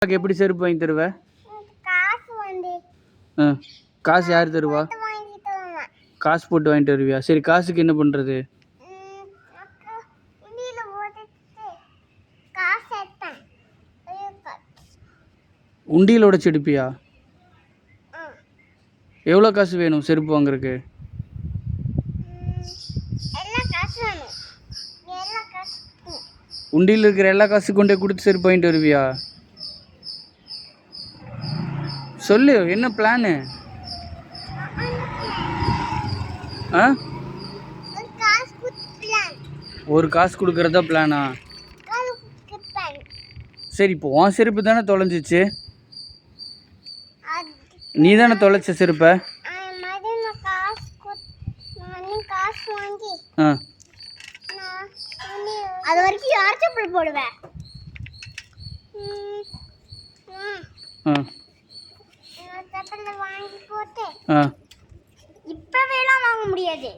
எப்படி செருப்பு வாங்கி தருவ? காசு யார் தருவா? காசு போட்டு வாங்கிட்டு வருவியா? சரி, காசுக்கு என்ன பண்றது? உண்டியல் உடைச்சு எடுப்பியா? எவ்வளோ காசு வேணும் செருப்பு வாங்குறதுக்கு? உண்டியில் இருக்கிற எல்லா காசு கொண்டே கொடுத்து செருப்பு வாங்கிட்டு வருவியா? சொல்லு, என்ன பிளானு? ஒரு காசு கொடுக்கறதா பிளானா? சரி, இப்போ உன் செருப்பு தானே தொலைஞ்சிச்சு. நீ தானே தொலைச்ச செருப்பை. அது வரைக்கும் யார் செப்பல் போடுவேன்? செப்பல் வாங்கி போட்டு இப்ப வேணா வாங்க முடியாது.